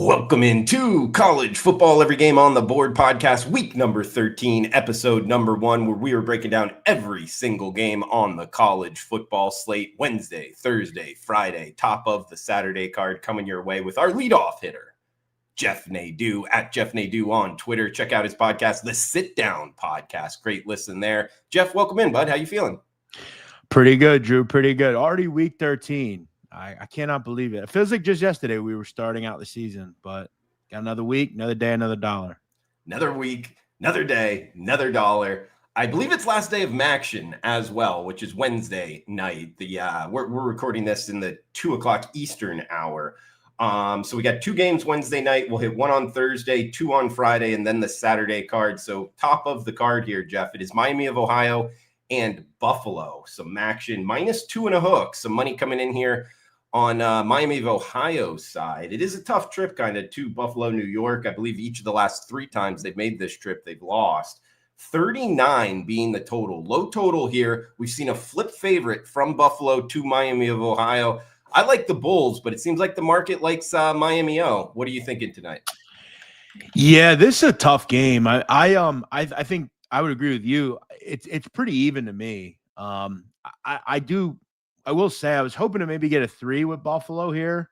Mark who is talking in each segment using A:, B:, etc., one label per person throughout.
A: Welcome into College Football Every Game on the Board podcast, week number 13, episode number 1, where we are breaking down every single game on the college football slate Wednesday, Thursday, Friday, top of the Saturday card coming your way with our leadoff hitter, Jeff Nadeau, at Jeff Nadeau on Twitter. Check out his podcast, The Sit Down Podcast. Great listen there. Jeff, welcome in, bud. How you feeling?
B: Pretty good, Drew. Pretty good. Already week 13. I cannot believe it. It feels like just yesterday we were starting out the season, but got another week, another day, another dollar.
A: Another week, another day, another dollar. I believe it's last day of Maction as well, which is Wednesday night. We're recording this in the 2 o'clock Eastern hour. So we got 2 games Wednesday night. We'll hit 1 on Thursday, 2 on Friday, and then the Saturday card. So top of the card here, Jeff, it is Miami of Ohio and Buffalo. Some action, -2 and a hook. Some money coming in here on Miami of Ohio side. It is a tough trip kind of to Buffalo, New York. I believe each of the last 3 times they've made this trip, they've lost. 39 being the total. Low total here. We've seen a flip favorite from Buffalo to Miami of Ohio. I like the Bulls, but it seems like the market likes Miami O. What are you thinking tonight?
B: Yeah, this is a tough game. I think I would agree with you. It's pretty even to me. I will say I was hoping to maybe get a 3 with Buffalo here.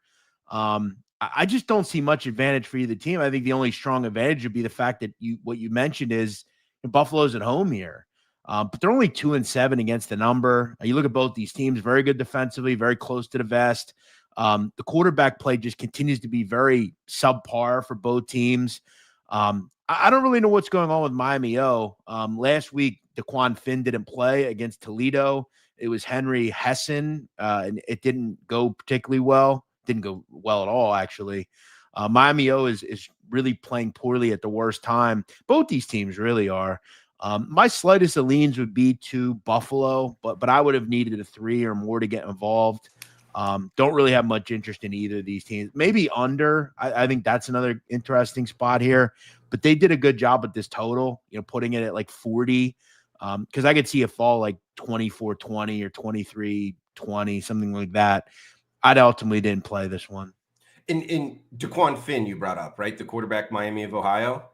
B: I just don't see much advantage for either team. I think the only strong advantage would be the fact that what you mentioned is Buffalo's at home here. But they're only 2-7 against the number. You look at both these teams, very good defensively, very close to the vest. The quarterback play just continues to be very subpar for both teams. I don't really know what's going on with Miami O. Last week, DeQuan Finn didn't play against Toledo. It was Henry Hessen, and it didn't go particularly well. Didn't go well at all, actually. Miami O is really playing poorly at the worst time. Both these teams really are. My slightest of leans would be to Buffalo, but I would have needed a 3 or more to get involved. Don't really have much interest in either of these teams. Maybe under. I think that's another interesting spot here. But they did a good job with this total, putting it at like 40. Because I could see a fall like 24-20 or 23-20, something like that. I'd ultimately didn't play this one.
A: In DeQuan Finn, you brought up, right? The quarterback, Miami of Ohio.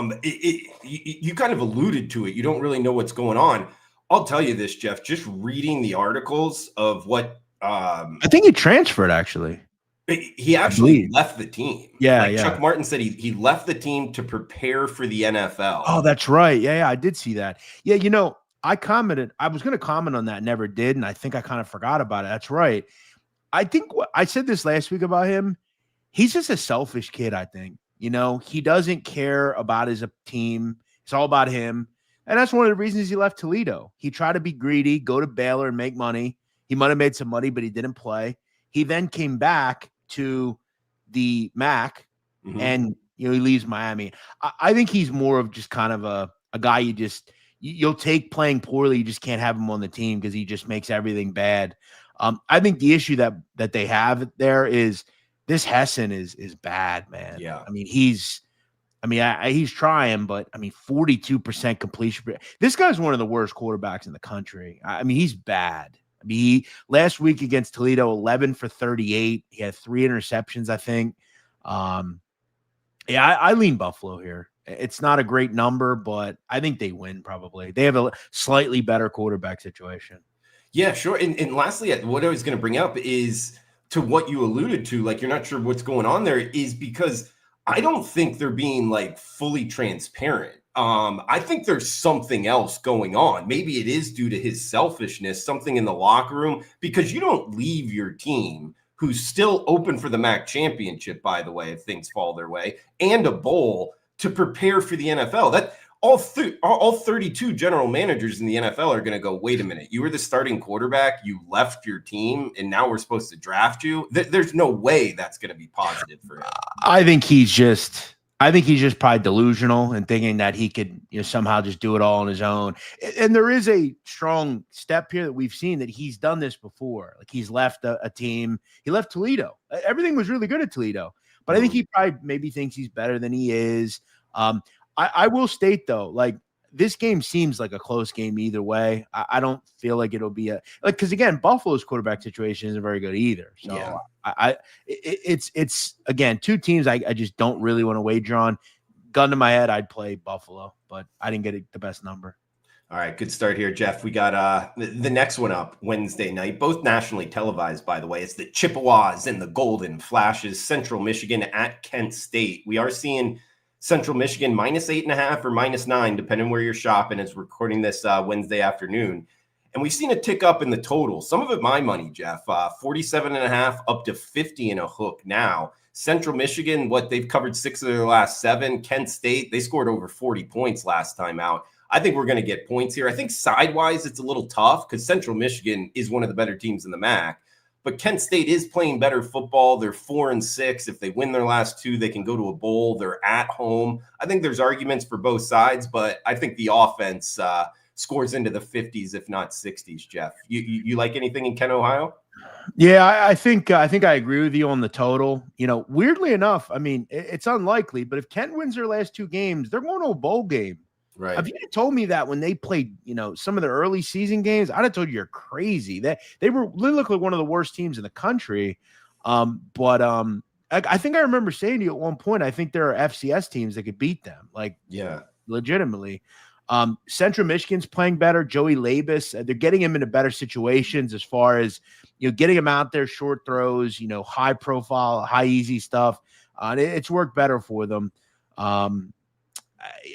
A: You kind of alluded to it. You don't really know what's going on. I'll tell you this, Jeff, just reading the articles of what
B: I think he transferred, actually.
A: He actually left the team.
B: Yeah.
A: Chuck Martin said he left the team to prepare for the NFL.
B: Oh, that's right. Yeah, I did see that. Yeah, I commented. I was going to comment on that, never did, and I think I kind of forgot about it. That's right. I think I said this last week about him. He's just a selfish kid, I think. He doesn't care about his team. It's all about him. And that's one of the reasons he left Toledo. He tried to be greedy, go to Baylor and make money. He might have made some money, but he didn't play. He then came back to the MAC, and he leaves Miami. I think he's more of just kind of a guy you'll take playing poorly. You just can't have him on the team because he just makes everything bad. I think the issue that they have there is this Hessen is bad, man.
A: Yeah.
B: He's trying, but 42% completion. This guy's one of the worst quarterbacks in the country. He's bad. Last week against Toledo, 11 for 38. He had 3 interceptions, I think. I lean Buffalo here. It's not a great number, but I think they win probably. They have a slightly better quarterback situation.
A: Yeah, sure. And lastly, what I was going to bring up is to what you alluded to, like you're not sure what's going on there, is because I don't think they're being like fully transparent. I think there's something else going on. Maybe it is due to his selfishness, something in the locker room, because you don't leave your team, who's still open for the MAC championship, by the way, if things fall their way, and a bowl to prepare for the NFL. That all 32 general managers in the NFL are going to go, wait a minute, you were the starting quarterback, you left your team, and now we're supposed to draft you? There's no way that's going to be positive for him.
B: I think he's just probably delusional and thinking that he could somehow just do it all on his own. And there is a strong step here that we've seen that he's done this before. Like he's left a team. He left Toledo. Everything was really good at Toledo. But I think he probably maybe thinks he's better than he is. I will state, though, like this game seems like a close game either way. I don't feel like it'll be because again, Buffalo's quarterback situation isn't very good either. So
A: Yeah.
B: It's again, two teams I just don't really want to wager on. Gun to my head, I'd play Buffalo, but I didn't get the best number.
A: All right, good start here, Jeff. We got the next one up Wednesday night, both nationally televised, by the way. It's the Chippewas and the Golden Flashes, Central Michigan at Kent State. We are seeing Central Michigan -8.5 or -9, depending where you're shopping. It's recording this Wednesday afternoon. And we've seen a tick up in the total. Some of it my money, Jeff. 47.5 up to 50 in a hook now. Central Michigan, they've covered 6 of their last 7. Kent State, they scored over 40 points last time out. I think we're going to get points here. I think sidewise it's a little tough because Central Michigan is one of the better teams in the MAC. But Kent State is playing better football. They're 4-6. If they win their last 2, they can go to a bowl. They're at home. I think there's arguments for both sides, but I think the offense scores into the 50s, if not 60s, Jeff. You like anything in Kent, Ohio?
B: Yeah, I think I agree with you on the total. Weirdly enough, I mean, it's unlikely, but if Kent wins their last 2 games, they're going to a bowl game.
A: Right.
B: If you had told me that when they played, some of the early season games, I'd have told you you're crazy. They look like one of the worst teams in the country. But I think I remember saying to you at one point, I think there are FCS teams that could beat them. Legitimately. Central Michigan's playing better. Joey Labus, they're getting him into better situations as far as getting him out there, short throws, high profile, high easy stuff. It's worked better for them.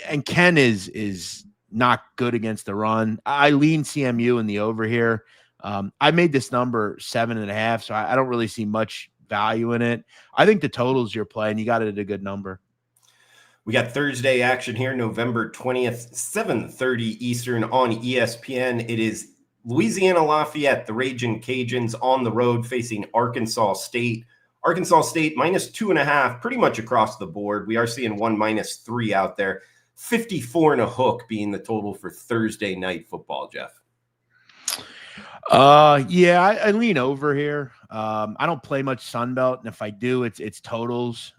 B: And Ken is not good against the run. I lean CMU in the over here. I made this number 7.5, so I don't really see much value in it. I think the totals you're playing, you got it at a good number.
A: We got Thursday action here, November 20th, 7:30 Eastern on ESPN. It is Louisiana Lafayette, the Ragin' Cajuns on the road facing Arkansas State. Arkansas State -2.5, pretty much across the board. We are seeing one -3 out there. 54 and a hook being the total for Thursday night football, Jeff.
B: Yeah, I lean over here. I don't play much Sunbelt, and if I do, it's totals.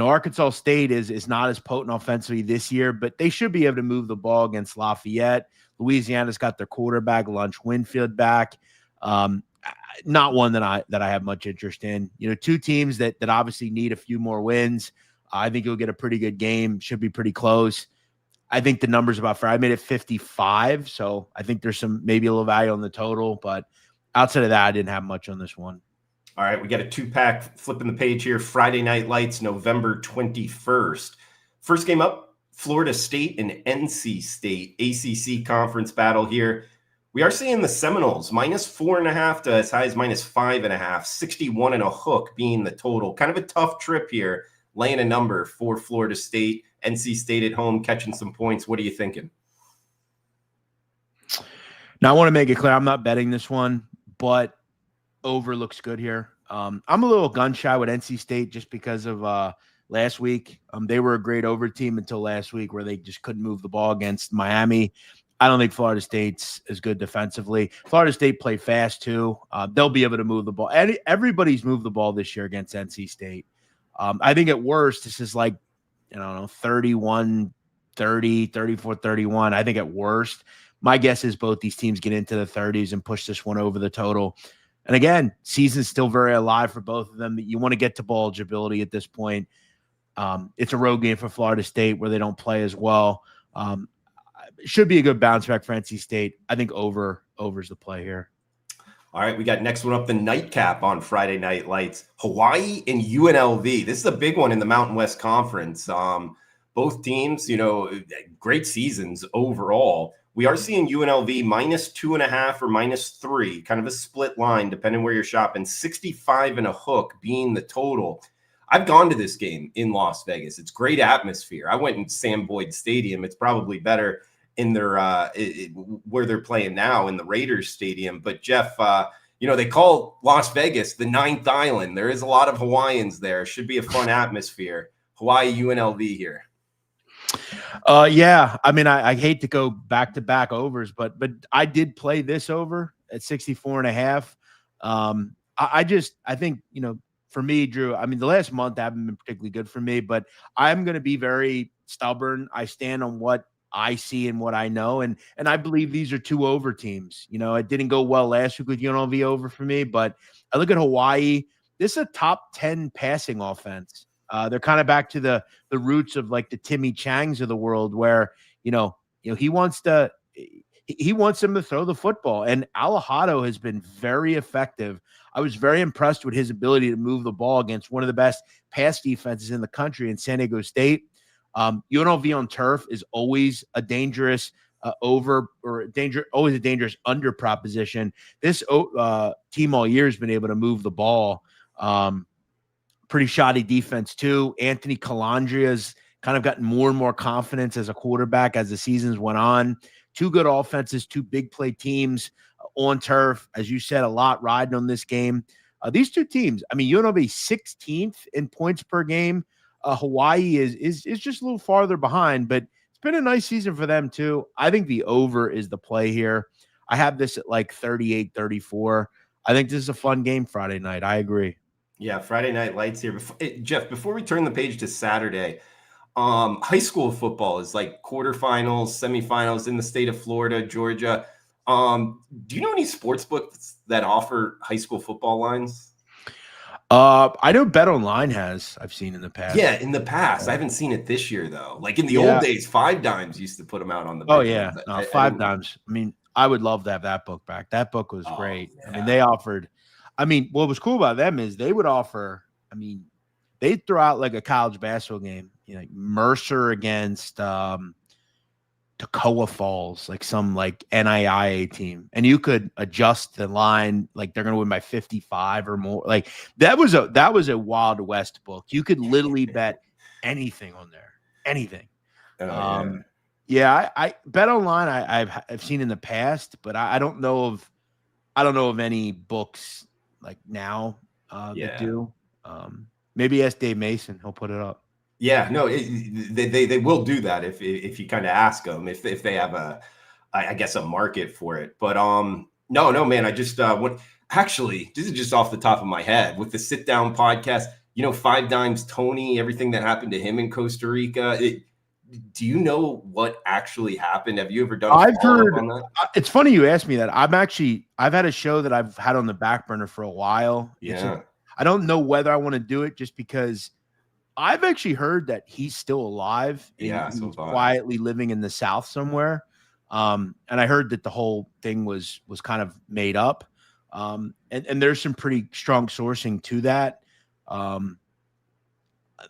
B: Arkansas State is not as potent offensively this year, but they should be able to move the ball against Lafayette. Louisiana's got their quarterback, Lunch Winfield, back. Not one that I have much interest in. Two teams that obviously need a few more wins. I think you'll get a pretty good game. Should be pretty close. I think the number's about fair. I made it 55, so I think there's maybe a little value on the total, but outside of that, I didn't have much on this one.
A: All right, we got a 2-pack flipping the page here. Friday Night Lights, November 21st. First game up, Florida State and NC State. ACC conference battle here. We are seeing the Seminoles -4.5 to as high as -5.5, 61 and a hook being the total. Kind of a tough trip here, laying a number for Florida State. NC State at home, catching some points. What are you thinking?
B: Now, I want to make it clear, I'm not betting this one, but over looks good here. I'm a little gun shy with NC State just because of last week. They were a great over team until last week where they just couldn't move the ball against Miami. I don't think Florida State's as good defensively. Florida State play fast too. They'll be able to move the ball. Everybody's moved the ball this year against NC State. I think at worst, this is like, 31-30, 34-31. I think at worst, my guess is both these teams get into the 30s and push this one over the total. And again, season's still very alive for both of them. You want to get to ball eligibility at this point. It's a road game for Florida State where they don't play as well. It should be a good bounce back for NC State. I think over's the play here.
A: All right, we got next one up, the nightcap on Friday Night Lights. Hawaii and UNLV. This is a big one in the Mountain West Conference. Both teams, great seasons overall. We are seeing UNLV -2.5 or -3, kind of a split line, depending where you're shopping. 65 and a hook being the total. I've gone to this game in Las Vegas. It's great atmosphere. I went in Sam Boyd Stadium. It's probably better in their where they're playing now in the Raiders Stadium. But Jeff, they call Las Vegas the ninth island. There is a lot of Hawaiians there. Should be a fun atmosphere. Hawaii UNLV here.
B: Yeah. I mean, I hate to go back-to-back overs, but I did play this over at 64.5. I think, for me, Drew, I mean, the last month haven't been particularly good for me, but I'm going to be very stubborn. I stand on what I see and what I know. And I believe these are two over teams. It didn't go well last week with UNLV over for me, but I look at Hawaii. This is a top 10 passing offense. They're kind of back to the roots of like the Timmy Changs of the world, where he wants them to throw the football. And Alejado has been very effective. I was very impressed with his ability to move the ball against one of the best pass defenses in the country in San Diego State. UNLV on turf is always a dangerous always a dangerous under proposition. This team all year has been able to move the ball. Pretty shoddy defense too. Anthony Calandria's kind of gotten more and more confidence as a quarterback as the seasons went on. Two good offenses, two big play teams on turf. As you said, a lot riding on this game. These two teams, I mean, UNLV 16th in points per game. Hawaii is just a little farther behind, but it's been a nice season for them too. I think the over is the play here. I have this at like 38-34. I think this is a fun game Friday night. I agree.
A: Yeah, Friday night lights here. Jeff, before we turn the page to Saturday, high school football is like quarterfinals, semifinals in the state of Florida, Georgia. Do you know any sports books that offer high school football lines?
B: I know Bet Online has. I've seen in the past.
A: Yeah, in the past. I haven't seen it this year though. Like in the old days, Five Dimes used to put them out on the.
B: Oh yeah, Five Dimes. I mean, I would love to have that book back. That book was great. Yeah. I mean, they offered. I mean, what was cool about them is they would offer. I mean, they'd throw out like a college basketball game. Like Mercer against Toccoa Falls, like some like NAIA team, and you could adjust the line, like they're going to win by 55 or more. Like that was a Wild West book. You could literally bet anything on there, anything. I Bet Online. I've seen in the past, but I don't know of any books like now that do. Maybe ask Dave Mason; he'll put it up.
A: Yeah, no, they will do that if you kind of ask them if they have I guess a market for it. But no, man, I just actually, this is just off the top of my head with the Sit Down podcast. Five Dimes Tony, everything that happened to him in Costa Rica. Do you know what actually happened? Have you ever done?
B: I've heard. On that? It's funny you asked me that. I've had a show that I've had on the back burner for a while.
A: Yeah,
B: I don't know whether I want to do it just because. I've actually heard that he's still alive.
A: Yeah,
B: he's quietly living in the South somewhere. And I heard that the whole thing was kind of made up. And there's some pretty strong sourcing to that.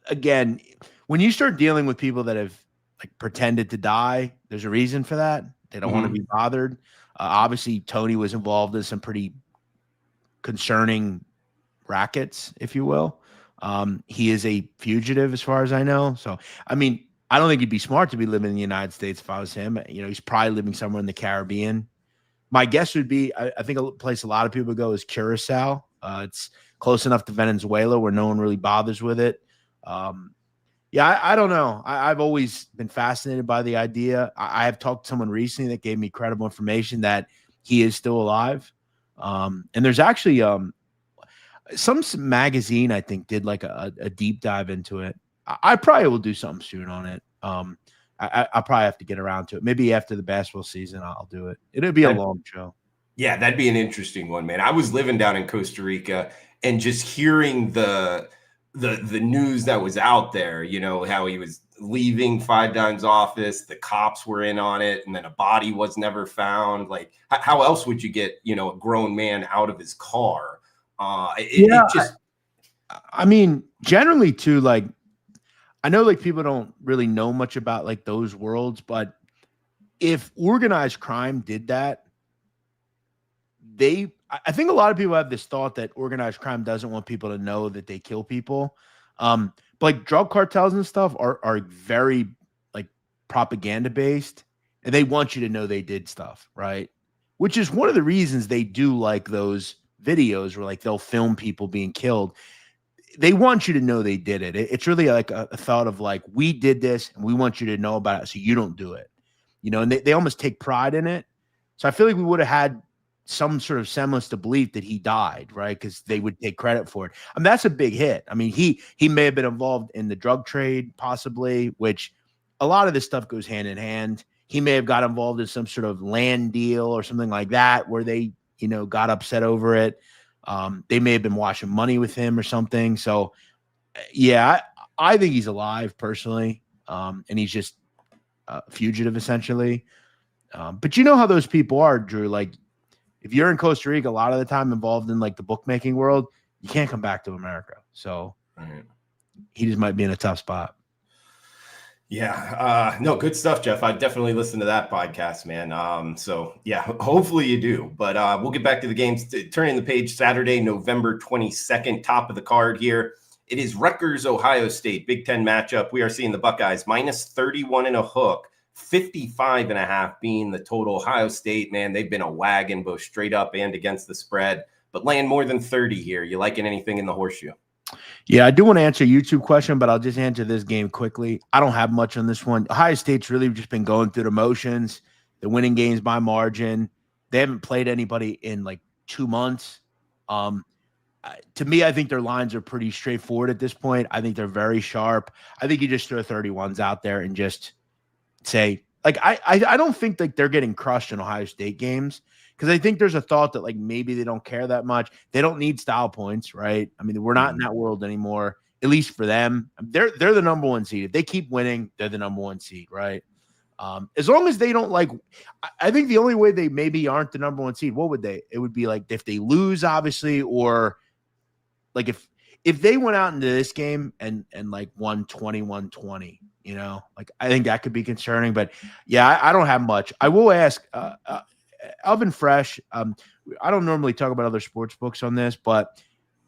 B: Again, when you start dealing with people that have like pretended to die, there's a reason for that. They don't want to be bothered. Obviously, Tony was involved in some pretty concerning rackets, if you will. He is a fugitive as far as I know. So, I mean, I don't think he'd be smart to be living in the United States if I was him. He's probably living somewhere in the Caribbean. My guess would be, I think a place a lot of people go is Curacao. It's close enough to Venezuela where no one really bothers with it. I don't know. I've always been fascinated by the idea. I have talked to someone recently that gave me credible information that he is still alive. And there's actually, some magazine, I think, did like a deep dive into it. I probably will do something soon on it. I'll probably have to get around to it. Maybe after the basketball season, I'll do it. It'll be a long show.
A: Yeah, that'd be an interesting one, man. I was living down in Costa Rica and just hearing the news that was out there, how he was leaving Five Dimes' office, the cops were in on it, and then a body was never found. Like, how else would you get, a grown man out of his car?
B: I mean, generally too, like, I know like people don't really know much about like those worlds, but if organized crime did that, I think a lot of people have this thought that organized crime doesn't want people to know that they kill people. But like drug cartels and stuff are very like propaganda based, and they want you to know they did stuff, right? Which is one of the reasons they do like those videos where like they'll film people being killed. They want you to know they did it. It's really like a thought of like, we did this and we want you to know about it so you don't do it, and they almost take pride in it. So I feel like we would have had some sort of semblance to belief that he died, right? Because they would take credit for it. I mean, that's a big hit. I mean, he may have been involved in the drug trade, possibly, which a lot of this stuff goes hand in hand. he may have got involved in some sort of land deal or something like that where they, got upset over it. They may have been washing money with him or something. So, yeah, I think he's alive personally, and he's just a fugitive essentially. But you know how those people are, Drew. Like, if you're in Costa Rica, a lot of the time involved in like the bookmaking world, you can't come back to America. So he just might be in a tough spot.
A: Yeah. No, good stuff, Jeff. I definitely listen to that podcast, man. So yeah, hopefully you do, but we'll get back to the games. Turning the page, Saturday, November 22nd, top of the card here. It is Rutgers, Ohio State, Big Ten matchup. We are seeing the Buckeyes minus 31 and a hook, 55.5 being the total. Ohio State, man, they've been a wagon both straight up and against the spread, but laying more than 30 here. You liking anything in the horseshoe?
B: Yeah, I do want to answer a YouTube question, but I'll just answer this game quickly. I don't have much on this one. Ohio State's really just been going through the motions. They're winning games by margin. They haven't played anybody in like 2 months. To me, I think their lines are pretty straightforward at this point. I think they're very sharp. I think you just throw 31s out there and just say, like, I don't think like they're getting crushed in Ohio State games, because I think there's a thought that like maybe they don't care that much. They don't need style points, right? I mean, we're not in that world anymore, at least for them. They're the number one seed. If they keep winning, they're the number one seed, right? As long as they don't like, I think the only way they maybe aren't the number one seed, what would they? It would be like if they lose, obviously, or like if they went out into this game and like won 21-20, like I think that could be concerning. But yeah, I don't have much. I will ask Alvin Fresh. I don't normally talk about other sports books on this, but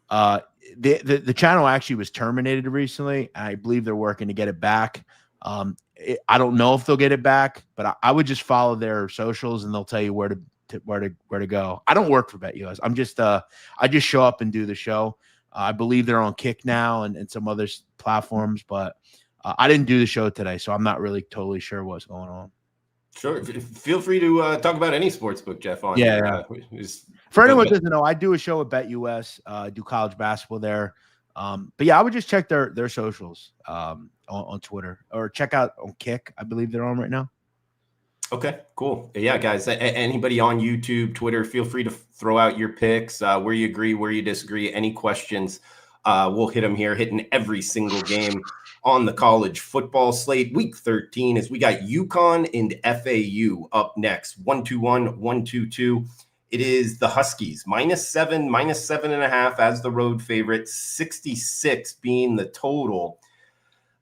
B: the channel actually was terminated recently. I believe they're working to get it back. I don't know if they'll get it back, but I would just follow their socials and they'll tell you where to go. I don't work for BetUS. I'm just I just show up and do the show. I believe they're on Kick now and some other platforms, but I didn't do the show today, so I'm not really totally sure what's going on.
A: Sure. Feel free to talk about any sports book, Jeff. For
B: anyone who doesn't know, I do a show at BetUS. I do college basketball there. But yeah, I would just check their socials on Twitter, or check out on Kick. I believe they're on right now.
A: Okay, cool. Yeah, guys, anybody on YouTube, Twitter, feel free to throw out your picks, where you agree, where you disagree, any questions. We'll hit them here, hitting every single game on the college football slate. Week 13 is we got UConn and FAU up next, 1-2-1, 1-2-2. It is the Huskies, -7, -7.5 as the road favorite, 66 being the total.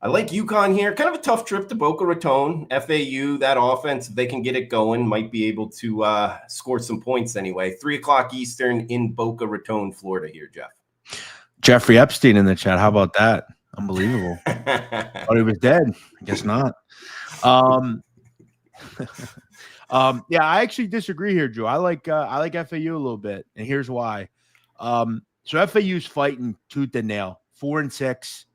A: I like UConn here. Kind of a tough trip to Boca Raton. FAU, that offense, if they can get it going, might be able to score some points anyway. 3 o'clock Eastern in Boca Raton, Florida here, Jeff.
B: Jeffrey Epstein in the chat. How about that? Unbelievable. Thought he was dead. I guess not. Yeah, I actually disagree here, Drew. I like FAU a little bit, and here's why. So FAU's fighting tooth and nail, 4-6.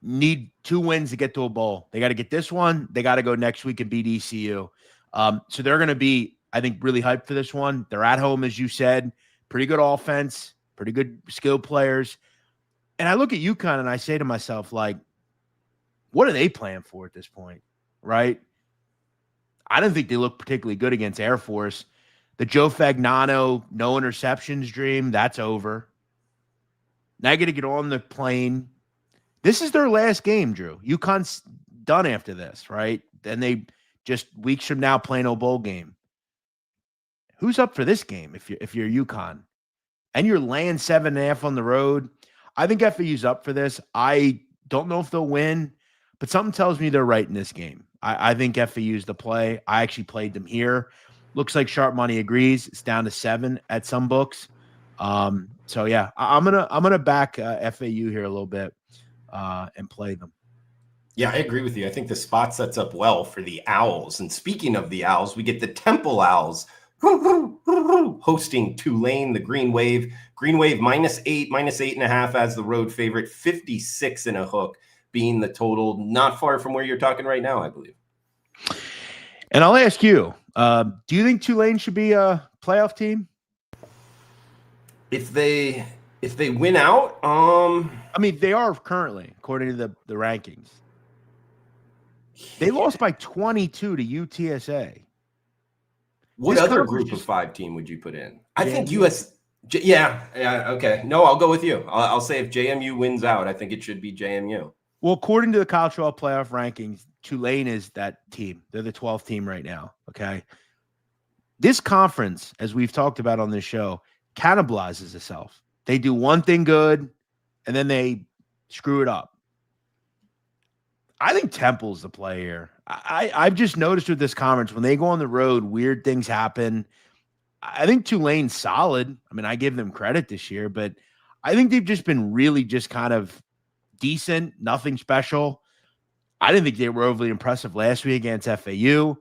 B: Need 2 wins to get to a bowl. They got to get this one. They got to go next week and beat ECU. So they're going to be, I think, really hyped for this one. They're at home, as you said. Pretty good offense, pretty good skilled players. And I look at UConn and I say to myself, like, what are they playing for at this point, right? I don't think they look particularly good against Air Force. The Joe Fagnano no interceptions dream, that's over. Now I got to get on the plane. This is their last game, Drew. UConn's done after this, right? Then they just weeks from now play no bowl game. Who's up for this game if you're UConn? And you're laying 7.5 on the road. I think FAU's up for this. I don't know if they'll win, but something tells me they're right in this game. I think FAU's the play. I actually played them here. Looks like Sharp Money agrees. It's down to 7 at some books. So yeah, I'm gonna back FAU here a little bit. And play them.
A: Yeah, I agree with you. I think the spot sets up well for the Owls. And speaking of the Owls, we get the Temple Owls hosting Tulane, the Green Wave. Green Wave -8, -8.5 as the road favorite, 56 and a hook being the total. Not far from where you're talking right now, I believe.
B: And I'll ask you, do you think Tulane should be a playoff team?
A: If they win out,
B: I mean, they are currently, according to the rankings. They lost by 22 to UTSA.
A: What
B: This
A: other
B: conference
A: group of
B: just
A: 5 team would you put in? I think
B: JMU.
A: Yeah, okay. No, I'll go with you. I'll say if JMU wins out, I think it should be JMU.
B: Well, according to the college football playoff rankings, Tulane is that team. They're the 12th team right now. Okay. This conference, as we've talked about on this show, cannibalizes itself. They do one thing good and then they screw it up. I think Temple's the play here. I've just noticed with this conference, when they go on the road, weird things happen. I think Tulane's solid. I mean, I give them credit this year, but I think they've just been really just kind of decent, nothing special. I didn't think they were overly impressive last week against FAU.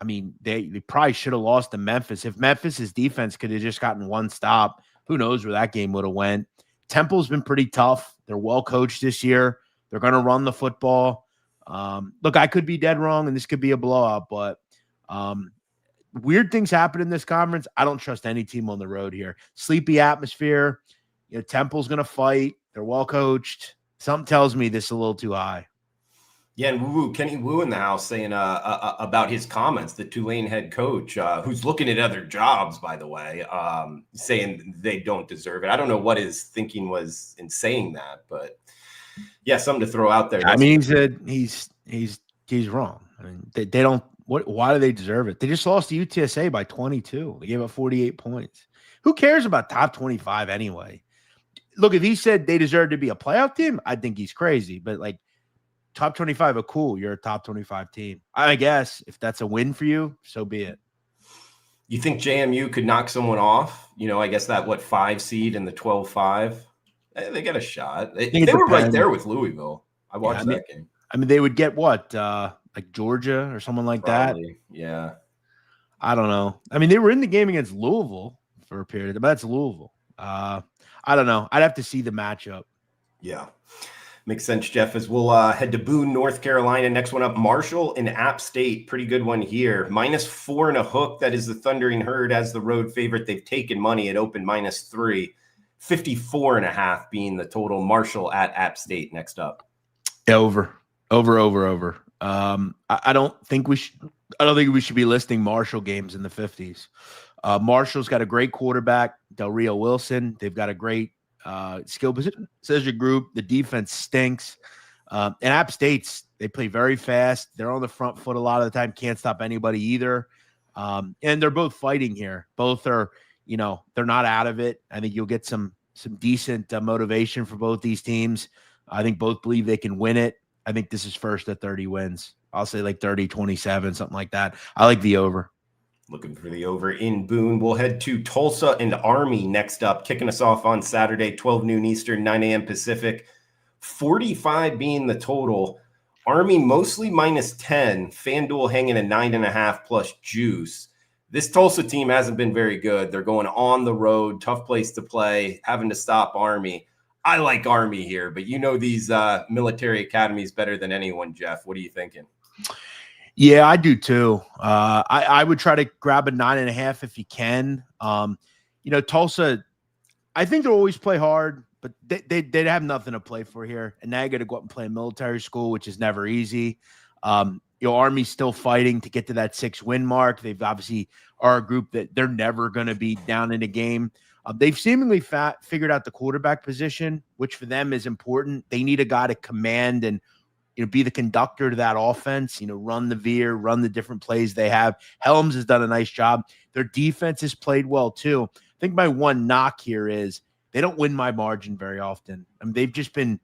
B: I mean, they probably should have lost to Memphis. If Memphis's defense could have just gotten one stop, who knows where that game would have went. Temple's been pretty tough. They're well coached this year. They're going to run the football. Look, I could be dead wrong, and this could be a blowout, but weird things happen in this conference. I don't trust any team on the road here. Sleepy atmosphere. You know, Temple's going to fight. They're well coached. Something tells me this is a little too high.
A: Yeah, and Kenny Wu in the house saying about his comments, the Tulane head coach, who's looking at other jobs, by the way, saying they don't deserve it. I don't know what his thinking was in saying that, but yeah, something to throw out there.
B: I mean, he said he's wrong. I mean, they don't. Why do they deserve it? They just lost to UTSA by 22. They gave up 48 points. Who cares about top 25 anyway? Look, if he said they deserve to be a playoff team, I think he's crazy. But like, top 25 are cool. You're a top 25 team. I guess if that's a win for you, so be it.
A: You think JMU could knock someone off? You know, I guess that 5 seed in the 12-5. They got a shot. They were right there with Louisville. I watched that game.
B: I mean, they would get what, like Georgia or someone like
A: Probably,
B: that.
A: Yeah.
B: I don't know. I mean, they were in the game against Louisville for a period, but that's Louisville. I don't know. I'd have to see the matchup.
A: Yeah. Makes sense, Jeff, as we'll head to Boone, North Carolina. Next one up, Marshall and App State. Pretty good one here. -4 and a hook. That is the Thundering Herd as the road favorite. They've taken money. It opened -3. 54.5 being the total. Marshall at App State next up.
B: Over. I don't think we should be listing Marshall games in the 50s. Marshall's got a great quarterback, Del Rio Wilson. They've got a great skill position group. The defense stinks. And App State's, they play very fast. They're on the front foot a lot of the time. Can't stop anybody either. And they're both fighting here. Both are, they're not out of it. I think you'll get some decent motivation for both these teams. I think both believe they can win it. I think this is first at 30 wins. I'll say like 30-27, something like that. I like the over.
A: Looking for the over in Boone. We'll head to Tulsa and Army next up, kicking us off on Saturday, 12 noon Eastern, 9 a.m. Pacific. 45 being the total. Army mostly -10. FanDuel hanging a 9.5 plus juice. This Tulsa team hasn't been very good. They're going on the road, tough place to play, having to stop Army. I like Army here, but these military academies better than anyone, Jeff. What are you thinking?
B: Yeah, I do too. I would try to grab a 9.5 if you can. Tulsa, I think they'll always play hard, but they have nothing to play for here. And now you got to go up and play a military school, which is never easy. Army's still fighting to get to that 6-win mark. They've obviously are a group that they're never going to be down in a game. They've seemingly figured out the quarterback position, which for them is important. They need a guy to command and be the conductor to that offense, run the veer, run the different plays they have. Helms has done a nice job. Their defense has played well too. I think my one knock here is they don't win by margin very often. I mean, they've just been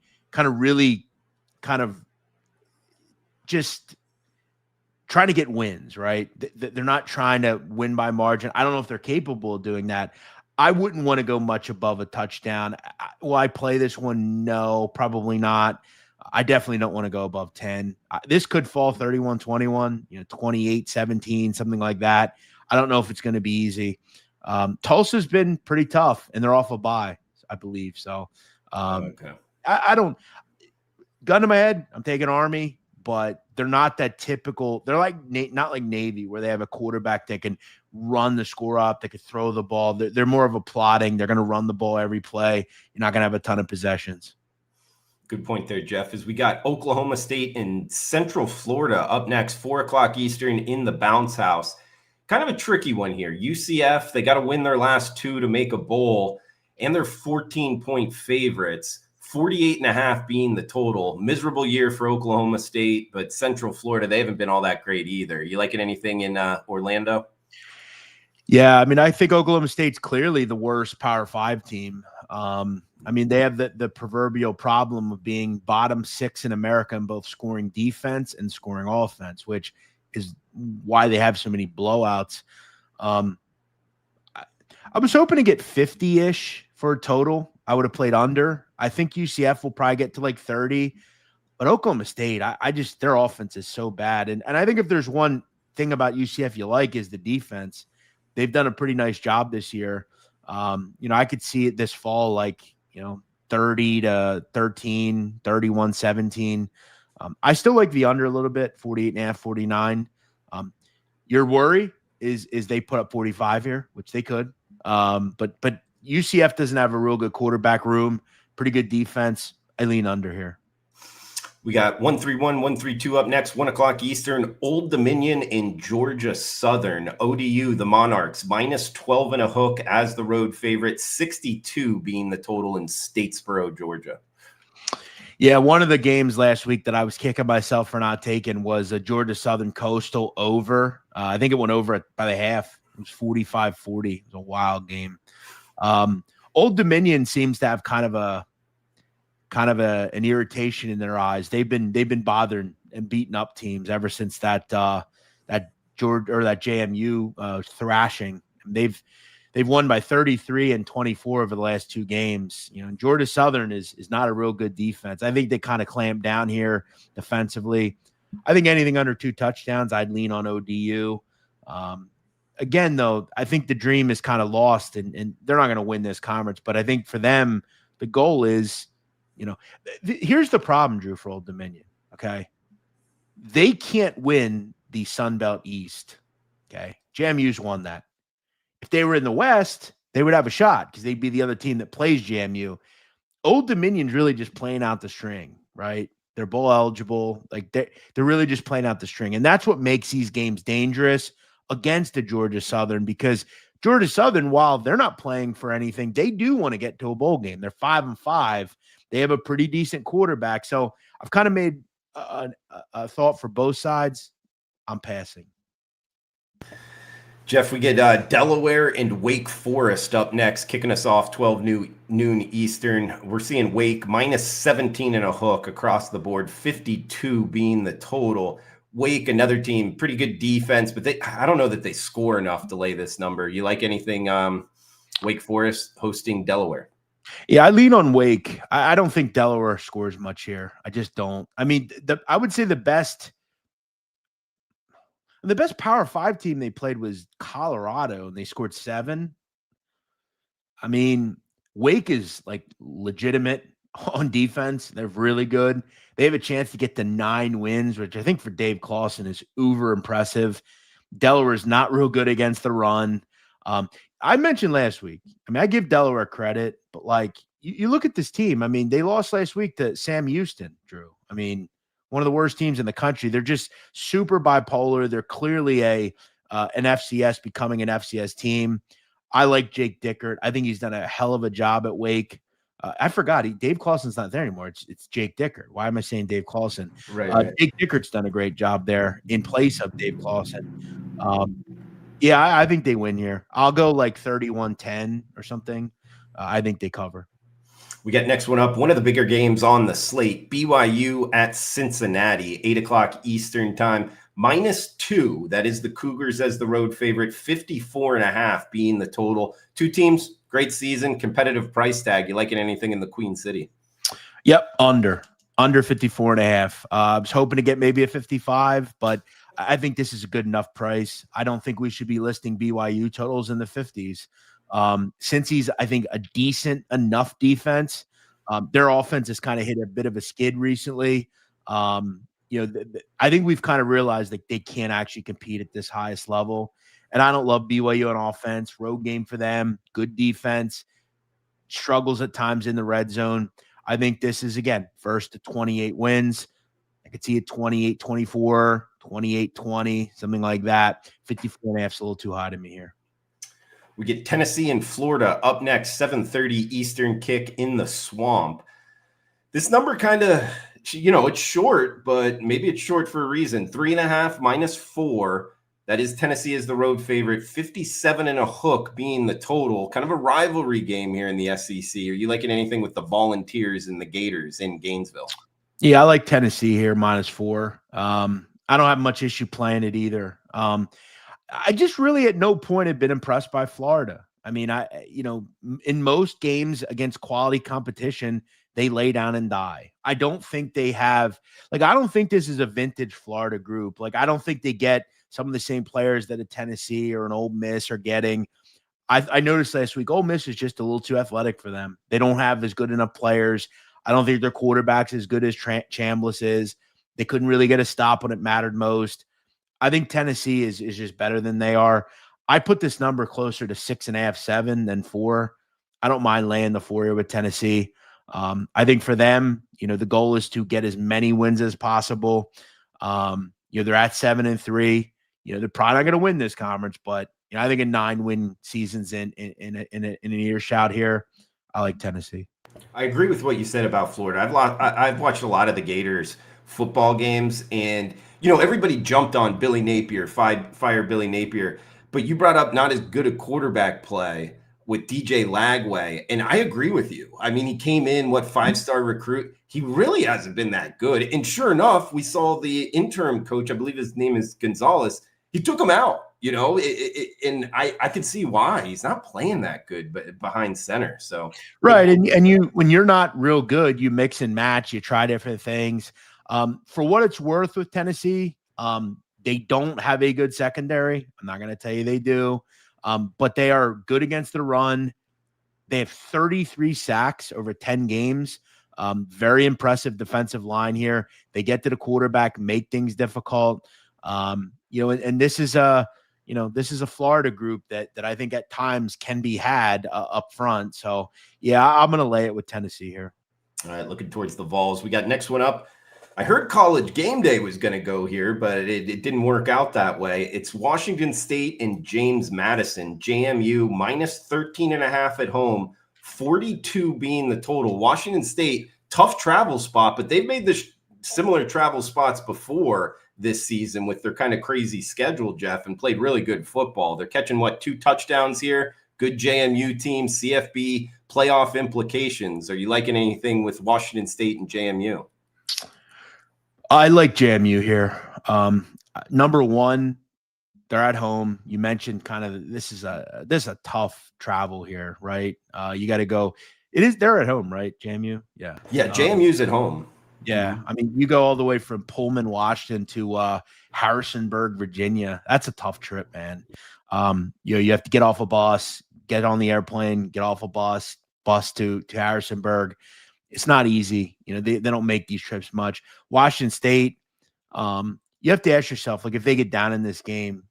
B: just trying to get wins, right? They're not trying to win by margin. I don't know if they're capable of doing that. I wouldn't want to go much above a touchdown. Will I play this one? No, probably not. I definitely don't want to go above 10. This could fall 31-21, 28-17, something like that. I don't know if it's going to be easy. Tulsa's been pretty tough, and they're off a bye, I believe. So
A: Okay.
B: I don't – gun to my head, I'm taking Army, but they're not that typical – they're like not like Navy where they have a quarterback that can run the score up, they could throw the ball. They're more of a plotting. They're going to run the ball every play. You're not going to have a ton of possessions.
A: Good point there, Jeff. As we got Oklahoma State and Central Florida up next, 4 o'clock Eastern in the Bounce House. Kind of a tricky one here. UCF, they got to win their last two to make a bowl, and they're 14-point favorites. 48.5 being the total. Miserable year for Oklahoma State, but Central Florida, they haven't been all that great either. You liking anything in Orlando?
B: Yeah, I mean, I think Oklahoma State's clearly the worst Power 5 team. I mean, they have the proverbial problem of being bottom 6 in America in both scoring defense and scoring offense, which is why they have so many blowouts. I was hoping to get 50-ish for a total. I would have played under. I think UCF will probably get to like 30, but Oklahoma State, I just, their offense is so bad. And I think if there's one thing about UCF you like is the defense. They've done a pretty nice job this year. I could see it this fall, like, 30-13, 31-17. I still like the under a little bit, 48.5, 49. Your worry is they put up 45 here, which they could. But UCF doesn't have a real good quarterback room, pretty good defense. I lean under here.
A: We got 131, 132 up next, 1 o'clock Eastern, Old Dominion in Georgia Southern. ODU, the Monarchs, minus 12 and a hook as the road favorite, 62 being the total in Statesboro, Georgia.
B: Yeah, one of the games last week that I was kicking myself for not taking was a Georgia Southern Coastal over. I think it went over by the half. It was 45-40. It was a wild game. Old Dominion seems to have kind of an irritation in their eyes. They've been bothering and beating up teams ever since that JMU thrashing. They've won by 33 and 24 over the last two games. Georgia Southern is not a real good defense. I think they kind of clamped down here defensively. I think anything under 2 touchdowns, I'd lean on ODU. Again, though, I think the dream is kind of lost, and they're not going to win this conference. But I think for them, the goal is, here's the problem, Drew, for Old Dominion, okay? They can't win the Sun Belt East, okay? JMU's won that. If they were in the West, they would have a shot because they'd be the other team that plays JMU. Old Dominion's really just playing out the string, right? They're bowl eligible. Like they're really just playing out the string. And that's what makes these games dangerous against the Georgia Southern, because Georgia Southern, while they're not playing for anything, they do want to get to a bowl game. They're 5-5. They have a pretty decent quarterback. So I've kind of made a thought for both sides. I'm passing.
A: Jeff, we get Delaware and Wake Forest up next, kicking us off 12 noon Eastern. We're seeing Wake minus 17 and a hook across the board, 52 being the total. Wake, another team, pretty good defense, but I don't know that they score enough to lay this number. You like anything Wake Forest hosting Delaware?
B: Yeah, I lean on Wake. I don't think Delaware scores much here. I just don't. I mean, I would say the best Power 5 team they played was Colorado, and they scored 7. I mean, Wake is like legitimate on defense. They're really good. They have a chance to get to 9 wins, which I think for Dave Clawson is uber impressive. Delaware is not real good against the run. I mentioned last week, I give Delaware credit, but like you look at this team, they lost last week to Sam Houston, Drew. One of the worst teams in the country. They're just super bipolar. They're clearly an FCS becoming an FCS team. I like Jake Dickert. I think he's done a hell of a job at Wake. I forgot Dave Clawson's not there anymore. It's Jake Dickert. Why am I saying Dave Clawson?
A: Right.
B: Jake Dickert's done a great job there in place of Dave Clawson. Yeah, I think they win here. I'll go like 31-10 or something. I think they cover.
A: We got next one up. One of the bigger games on the slate, BYU at Cincinnati, 8 o'clock Eastern time, -2. That is the Cougars as the road favorite, 54.5 being the total. Two teams, great season, competitive price tag. You liking anything in the Queen City?
B: Yep, under 54.5. I was hoping to get maybe a 55, but I think this is a good enough price. I don't think we should be listing BYU totals in the 50s. Since he's, I think, a decent enough defense, their offense has kind of hit a bit of a skid recently. I think we've kind of realized that they can't actually compete at this highest level. And I don't love BYU on offense. Road game for them, good defense, struggles at times in the red zone. I think this is, again, first to 28 wins. I could see it 28-24, 28-20, something like that. 54.5 is a little too high to me here.
A: We get Tennessee and Florida up next, 7:30 Eastern kick in the Swamp. This number kind of, it's short, but maybe it's short for a reason. 3.5 -4. That is Tennessee as the road favorite. 57 and a hook being the total. Kind of a rivalry game here in the SEC. Are you liking anything with the Volunteers and the Gators in Gainesville?
B: Yeah, I like Tennessee here, -4. I don't have much issue playing it either. I just really at no point have been impressed by Florida. I mean, in most games against quality competition, they lay down and die. I don't think they have, I don't think this is a vintage Florida group. I don't think they get some of the same players that a Tennessee or an Ole Miss are getting. I noticed last week, Ole Miss is just a little too athletic for them. They don't have as good enough players. I don't think their quarterback's as good as Chambliss is. They couldn't really get a stop when it mattered most. I think Tennessee is just better than they are. I put this number closer to 6.5, 7 than 4. I don't mind laying the 4 here with Tennessee. I think for them, the goal is to get as many wins as possible. They're at 7-3. They're probably not going to win this conference, but I think a 9-win season's in an earshot here. I like Tennessee.
A: I agree with what you said about Florida. I've watched a lot of the Gators football games, and everybody jumped on Billy Napier, fire Billy Napier, but you brought up not as good a quarterback play with DJ Lagway, and I agree with you. I mean, he came in, 5-star recruit. He really hasn't been that good, and sure enough, we saw the interim coach, I believe his name is Gonzalez, he took him out, and I could see why. He's not playing that good, but behind center. So
B: right, and when you're not real good, you mix and match, you try different things. For what it's worth with Tennessee, they don't have a good secondary. I'm not going to tell you they do, but they are good against the run. They have 33 sacks over 10 games. Very impressive defensive line here. They get to the quarterback, make things difficult. And this is a Florida group that I think at times can be had up front. So yeah, I'm going to lay it with Tennessee here.
A: All right, looking towards the Vols. We got next one up. I heard College Game Day was going to go here, but it didn't work out that way. It's Washington State and James Madison. JMU -13.5 at home, 42 being the total. Washington State, tough travel spot, but they've made this similar travel spots before this season with their kind of crazy schedule, Jeff, and played really good football. They're catching 2 touchdowns here. Good JMU team, CFB playoff implications. Are you liking anything with Washington State and JMU?
B: I like JMU here. Number one, they're at home. You mentioned kind of this is a tough travel here, right? You got to go. They're at home, right? JMU, yeah.
A: JMU's at home.
B: Yeah, I mean, you go all the way from Pullman, Washington to Harrisonburg, Virginia. That's a tough trip, man. You have to get off a bus, get on the airplane, get off a bus to Harrisonburg. It's not easy. They don't make these trips much. Washington State, you have to ask yourself, if they get down in this game,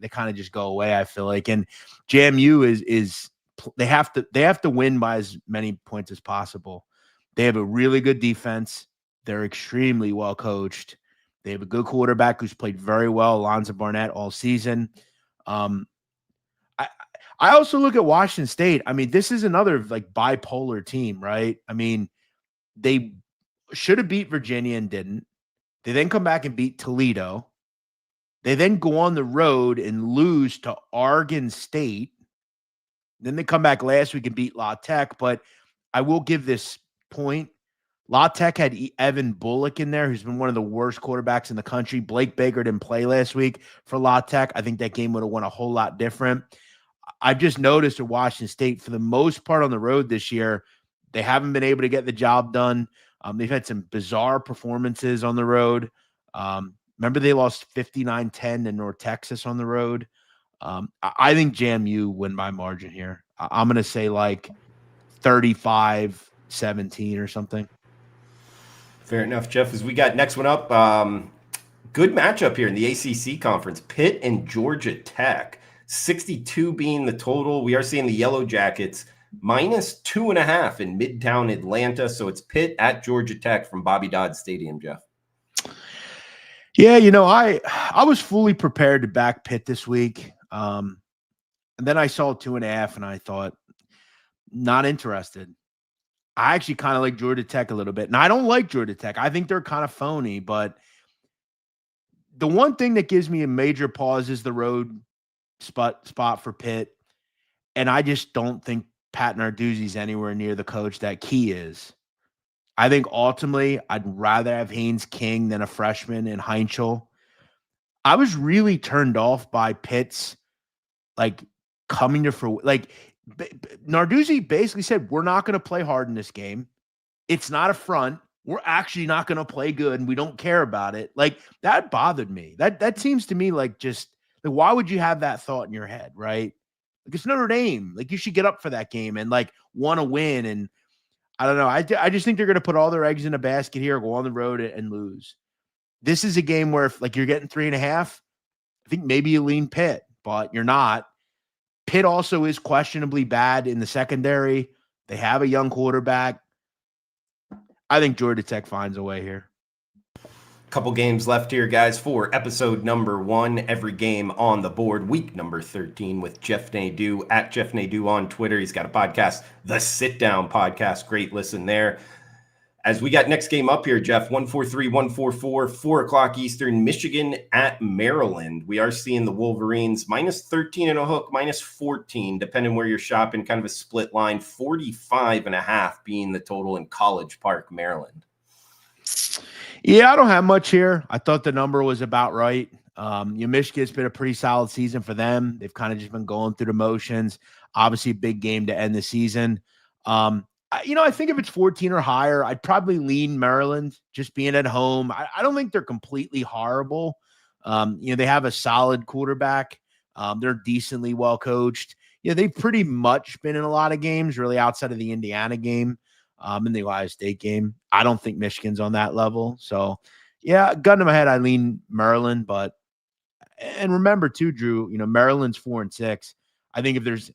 B: they kind of just go away, I feel like. And JMU is they have to win by as many points as possible. They have a really good defense. They're extremely well coached. They have a good quarterback who's played very well, Alonzo Barnett, all season. I also look at Washington State. I mean, this is another bipolar team, right? I mean, they should have beat Virginia and didn't. They then come back and beat Toledo. They then go on the road and lose to Oregon State. Then they come back last week and beat La Tech. But I will give this point. La Tech had Evan Bullock in there, who's been one of the worst quarterbacks in the country. Blake Baker didn't play last week for La Tech. I think that game would have went a whole lot different. I've just noticed at Washington State, for the most part on the road this year, they haven't been able to get the job done. They've had some bizarre performances on the road. Remember, they lost 59-10 to North Texas on the road. I think JMU win by margin here. I'm going to say 35-17 or something.
A: Fair enough, Jeff. As we got next one up, good matchup here in the ACC conference. Pitt and Georgia Tech. 62 being the total. We are seeing the Yellow Jackets minus 2.5 in Midtown Atlanta. So it's Pitt at Georgia Tech from Bobby Dodd Stadium, Jeff.
B: Yeah, I was fully prepared to back Pitt this week. And then I saw 2.5 and I thought, not interested. I actually kind of like Georgia Tech a little bit. And I don't like Georgia Tech. I think they're kind of phony, but the one thing that gives me a major pause is the road spot for Pitt. And I just don't think Pat Narduzzi's anywhere near the coach that Key is. I think ultimately I'd rather have Haynes King than a freshman in Heinzel. I was really turned off by Pitt's coming to Narduzzi basically said, we're not going to play hard in this game. It's not a front. We're actually not going to play good and we don't care about it. That bothered me. That seems to me why would you have that thought in your head, right? It's Notre Dame. You should get up for that game and want to win. And I don't know. I just think they're going to put all their eggs in a basket here, go on the road and lose. This is a game where if you're getting 3.5, I think maybe you lean Pitt, but you're not. Pitt also is questionably bad in the secondary. They have a young quarterback. I think Georgia Tech finds a way here.
A: Couple games left here, guys, for episode number 1. Every game on the board, week number 13 with Jeff Nadeau at Jeff Nadeau on Twitter. He's got a podcast, The Sit Down Podcast. Great listen there. As we got next game up here, Jeff, 143, 144, 4 o'clock Eastern, Michigan at Maryland. We are seeing the Wolverines minus 13 and a hook, minus 14, depending where you're shopping, kind of a split line, 45.5 being the total in College Park, Maryland.
B: Yeah, I don't have much here. I thought the number was about right. Michigan's been a pretty solid season for them. They've kind of just been going through the motions. Obviously, a big game to end the season. I think if it's 14 or higher, I'd probably lean Maryland just being at home. I don't think they're completely horrible. They have a solid quarterback. They're decently well coached. They've pretty much been in a lot of games, really outside of the Indiana game, and the Ohio State game. I don't think Michigan's on that level. So, yeah, gun to my head, I lean Maryland. And remember too, Drew, Maryland's 4-6. I think if there's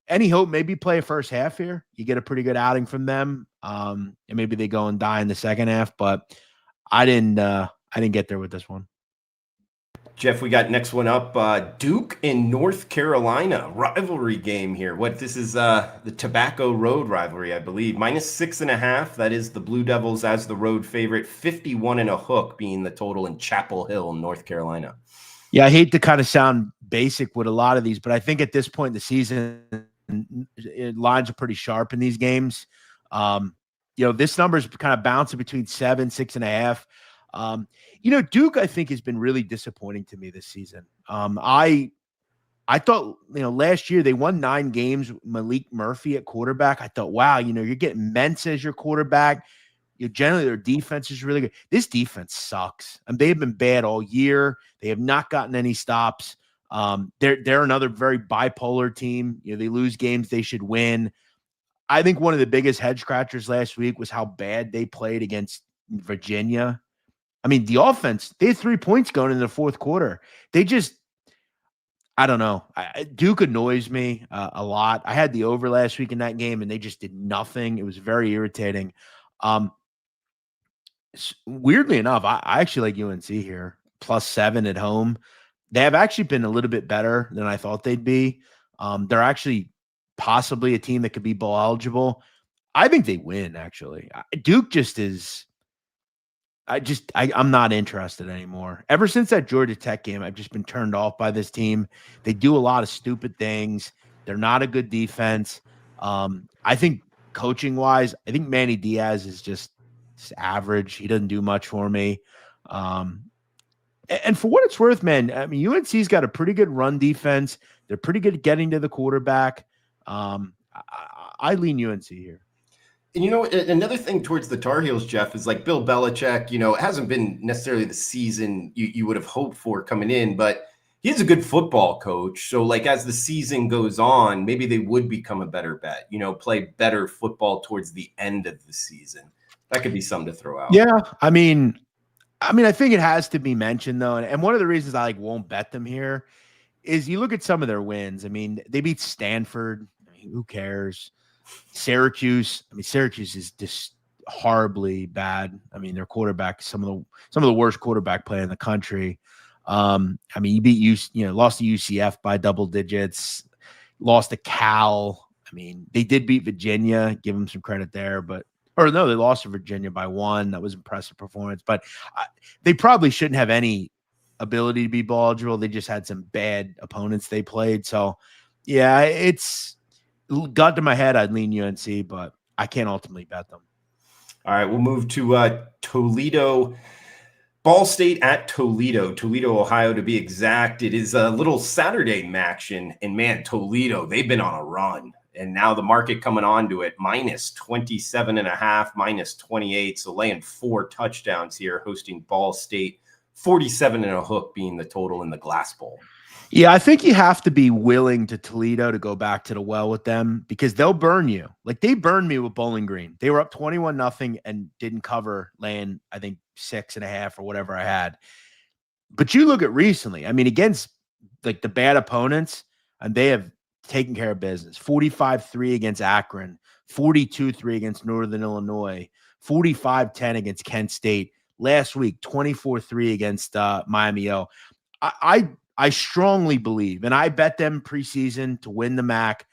B: any hope, maybe play a first half here. You get a pretty good outing from them. And maybe they go and die in the second half, but I didn't get there with this one.
A: Jeff, we got next one up. Duke in North Carolina, rivalry game here. This is the Tobacco Road rivalry, I believe. Minus 6.5. That is the Blue Devils as the road favorite. 51 and a hook being the total in Chapel Hill, North Carolina. Yeah,
B: I hate to kind of sound basic with a lot of these, but I think at this point in the season, lines are pretty sharp in these games. This number is kind of bouncing between 7, 6.5. Duke, I think, has been really disappointing to me this season. I thought, last year they won 9 games. Malik Murphy at quarterback. I thought, wow, you're getting Mentz as your quarterback. Generally their defense is really good. This defense sucks. And they've been bad all year. They have not gotten any stops. They're another very bipolar team. They lose games they should win. I think one of the biggest head scratchers last week was how bad they played against Virginia. I mean, the offense, they had 3 points going in the fourth quarter. I don't know. Duke annoys me a lot. I had the over last week in that game, and they just did nothing. It was very irritating. Weirdly enough, I actually like UNC here, +7 at home. They have actually been a little bit better than I thought they'd be. They're actually possibly a team that could be bowl eligible. I think they win, actually. Duke just is – I'm not interested anymore. Ever since that Georgia Tech game, I've just been turned off by this team. They do a lot of stupid things. They're not a good defense. I think coaching-wise, I think Manny Diaz is just average. He doesn't do much for me. And for what it's worth, man, I mean, UNC's got a pretty good run defense. They're pretty good at getting to the quarterback. I lean UNC here.
A: And, another thing towards the Tar Heels, Jeff, is like Bill Belichick, it hasn't been necessarily the season you would have hoped for coming in, but he's a good football coach. So, as the season goes on, maybe they would become a better bet, play better football towards the end of the season. That could be something to throw out.
B: Yeah, I mean, I think it has to be mentioned, though. And one of the reasons I won't bet them here is you look at some of their wins. I mean, they beat Stanford. I mean, who cares? Syracuse. I mean, Syracuse is just horribly bad. I mean, their quarterback, some of the worst quarterback play in the country. I mean, you beat lost to UCF by double digits, lost to Cal. I mean, they did beat Virginia. Give them some credit there, they lost to Virginia by 1. That was impressive performance, but they probably shouldn't have any ability to be ball eligible. They just had some bad opponents they played. So, yeah, it's got to my head. I'd lean UNC, but I can't ultimately bet them.
A: All right, we'll move to Toledo. Ball State at Toledo, Ohio to be exact. It is a little Saturday action, and man, Toledo, they've been on a run. And now the market coming on to it, minus 27.5, minus 28. So laying 4 touchdowns here, hosting Ball State, 47 and a hook being the total in the Glass Bowl.
B: Yeah, I think you have to be willing to Toledo to go back to the well with them because they'll burn you. Like they burned me with Bowling Green. They were up 21-0 and didn't cover, laying, I think, 6.5 or whatever I had. But you look at recently, I mean, against like the bad opponents, and they have taken care of business. 45-3 against Akron, 42-3 against Northern Illinois, 45-10 against Kent State. Last week, 24-3 against Miami O. I strongly believe, and I bet them preseason to win the MAC.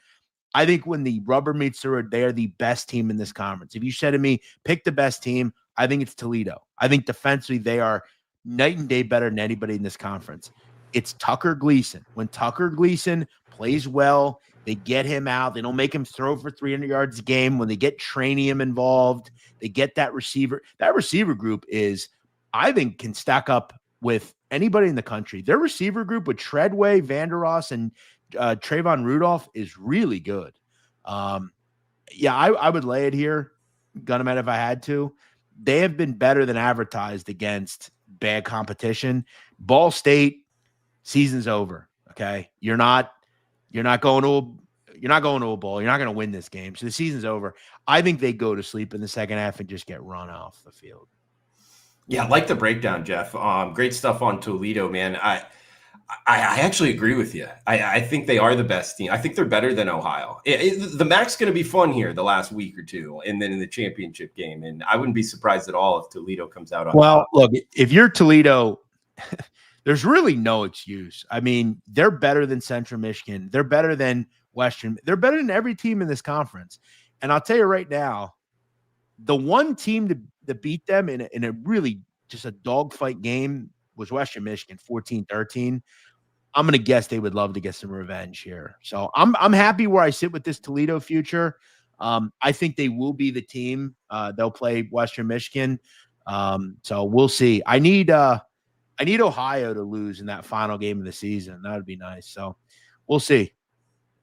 B: I think when the rubber meets the road, they're the best team in this conference. If you said to me, pick the best team, I think it's Toledo. I think defensively, they are night and day better than anybody in this conference. It's Tucker Gleason. When Tucker Gleason plays well, they get him out. They don't make him throw for 300 yards a game. When they get Tranium involved, they get that receiver. That receiver group is, I think, can stack up with anybody in the country. Their receiver group with Treadway, Vandeross, and Trayvon Rudolph is really good. Yeah, I would lay it here. Gun them out if I had to. They have been better than advertised against bad competition. Ball State, season's over. Okay, you're not going to a bowl. You're not going to win this game. So the season's over. I think they go to sleep in the second half and just get run off the field.
A: Yeah, I like the breakdown, Jeff. Great stuff on Toledo, man. I actually agree with you. I think they are the best team. I think they're better than Ohio. The MAC's going to be fun here the last week or two, and then in the championship game. And I wouldn't be surprised at all if Toledo comes out on top.
B: Look, if you're Toledo, there's really no excuse. I mean, they're better than Central Michigan. They're better than Western. They're better than every team in this conference. And I'll tell you right now, the one team to beat them in a really just a dogfight game was Western Michigan, 14-13. I'm going to guess they would love to get some revenge here. So I'm happy where I sit with this Toledo future. I think they will be the team. They'll play Western Michigan. So we'll see. I need Ohio to lose in that final game of the season. That would be nice. So we'll see.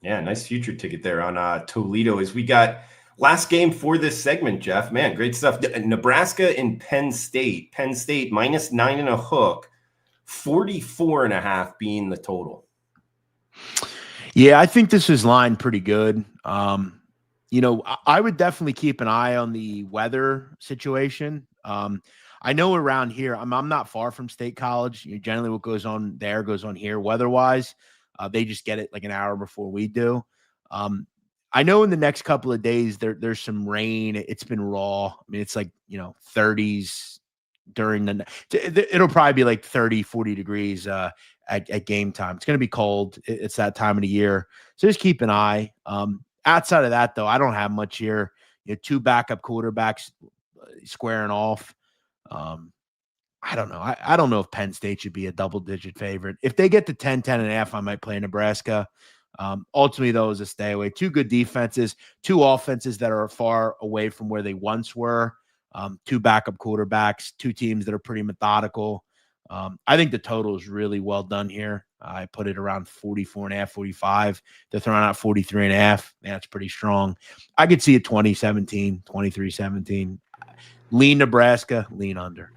A: Yeah, nice future ticket there on Toledo as we got last game for this segment, Jeff. Man, great stuff. Nebraska and Penn State. Penn State minus 9 and a hook, 44.5 being the total.
B: Yeah, I think this is lined pretty good. I would definitely keep an eye on the weather situation. I know around here, I'm not far from State College. Generally what goes on there goes on here weather-wise. They just get it like an hour before we do. I know in the next couple of days there's some rain. It's been raw. I mean, it's like, 30s during the it'll probably be like 30, 40 degrees at game time. It's going to be cold. It's that time of the year. So just keep an eye. Outside of that, though, I don't have much here. 2 backup quarterbacks squaring off. I don't know. I don't know if Penn State should be a double-digit favorite. If they get to 10-10.5, I might play Nebraska. Ultimately, though, is a stay away. 2 good defenses, 2 offenses that are far away from where they once were. 2 backup quarterbacks, 2 teams that are pretty methodical. I think the total is really well done here. I put it around 44.5, 45. They're throwing out 43.5. That's pretty strong. I could see it 20-17, 23-17. Lean Nebraska, lean under.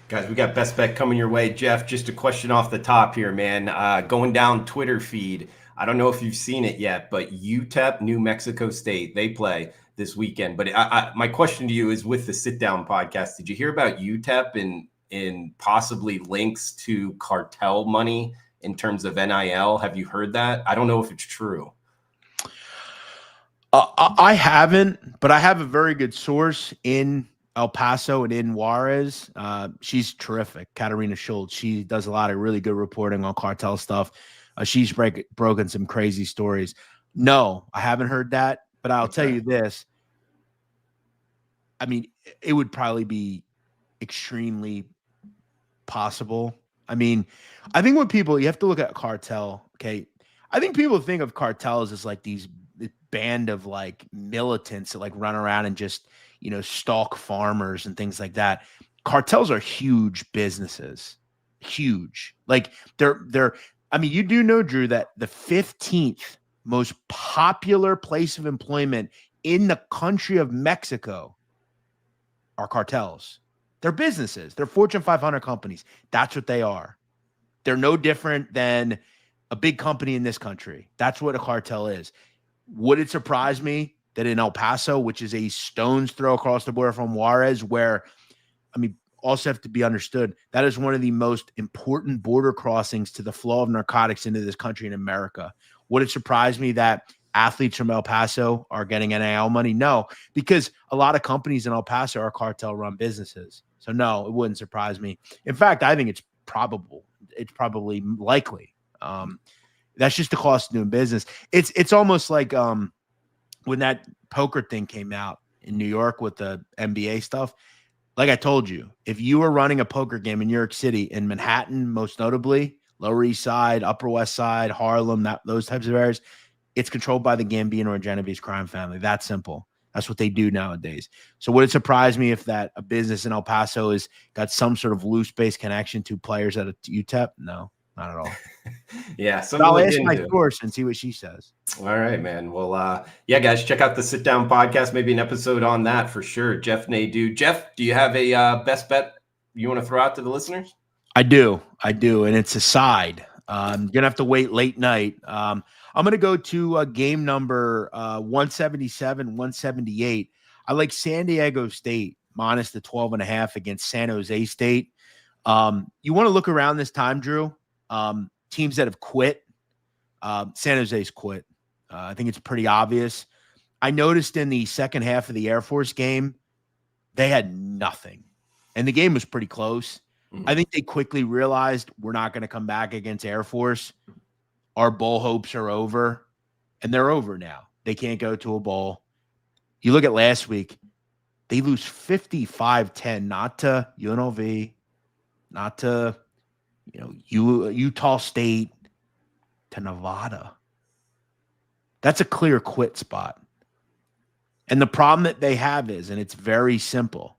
A: Guys, we got best bet coming your way. Jeff, just a question off the top here, man. Going down Twitter feed, I don't know if you've seen it yet, but UTEP, New Mexico State, they play this weekend. But my question to you is with the Sit Down podcast, did you hear about UTEP and possibly links to cartel money in terms of NIL? Have you heard that? I don't know if it's true.
B: I haven't, but I have a very good source in El Paso and in Juarez. She's terrific, Katarina Schultz. She does a lot of really good reporting on cartel stuff. She's broken some crazy stories. No, I haven't heard that, but I'll tell you this. I mean, it would probably be extremely possible. I mean, I think when people, you have to look at cartel, okay? I think people think of cartels as like this band of like militants that like run around and just, stalk farmers and things like that. Cartels are huge businesses. Huge. Like I mean, you do know, Drew, that the 15th most popular place of employment in the country of Mexico are cartels. They're businesses. They're Fortune 500 companies. That's what they are. They're no different than a big company in this country. That's what a cartel is. Would it surprise me that in El Paso, which is a stone's throw across the border from Juarez, where, I mean, also have to be understood, that is one of the most important border crossings to the flow of narcotics into this country in America. Would it surprise me that athletes from El Paso are getting NIL money? No, because a lot of companies in El Paso are cartel-run businesses. So no, it wouldn't surprise me. In fact, I think it's probable. It's probably likely. That's just the cost of doing business. It's almost like when that poker thing came out in New York with the NBA stuff. Like I told you, if you were running a poker game in New York City, in Manhattan, most notably, Lower East Side, Upper West Side, Harlem, those types of areas, it's controlled by the Gambino or Genovese crime family. That simple. That's what they do nowadays. So would it surprise me if that a business in El Paso has got some sort of loose base connection to players at a UTEP? No, not at all.
A: Yeah.
B: So I'll ask my source and see what she says.
A: All right, man. Well, yeah, guys, check out the Sit Down podcast. Maybe an episode on that for sure. Jeff Nadeau. Jeff, do you have a best bet you want to throw out to the listeners?
B: I do. And it's a side. You're going to have to wait late night. I'm going to go to game number 177, 178. I like San Diego State minus the 12.5 against San Jose State. You want to look around this time, Drew. Teams that have quit. San Jose's quit. I think it's pretty obvious. I noticed in the second half of the Air Force game, they had nothing. And the game was pretty close. Mm-hmm. I think they quickly realized we're not going to come back against Air Force. Our bowl hopes are over, and they're over now. They can't go to a bowl. You look at last week, they lose 55-10, not to UNLV, not to Utah State, to Nevada. That's a clear quit spot. And the problem that they have is, and it's very simple,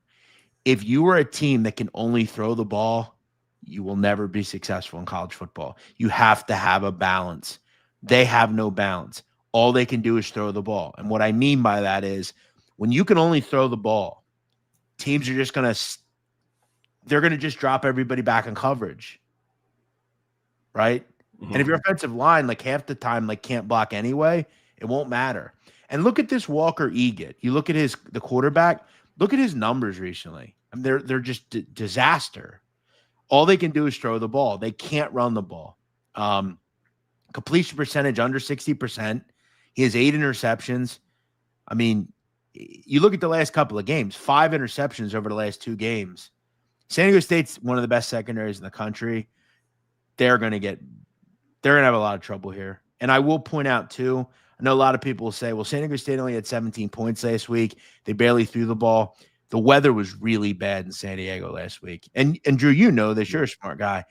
B: if you are a team that can only throw the ball, you will never be successful in college football. You have to have a balance. They have no balance. All they can do is throw the ball. And what I mean by that is when you can only throw the ball, teams are just they're going to just drop everybody back in coverage. Right? Mm-hmm. And if your offensive line, like half the time, like can't block anyway, it won't matter. And look at this Walker Egan. You look at the quarterback, look at his numbers recently. I mean, they're just disaster. All they can do is throw the ball. They can't run the ball. Completion percentage under 60%. He has 8 interceptions. I mean, you look at the last couple of games, 5 interceptions over the last 2 games. San Diego State's one of the best secondaries in the country. They're going to have a lot of trouble here. And I will point out too, I know a lot of people will say, well, San Diego State only had 17 points last week. They barely threw the ball. The weather was really bad in San Diego last week. And Drew, you know this, you're a smart guy.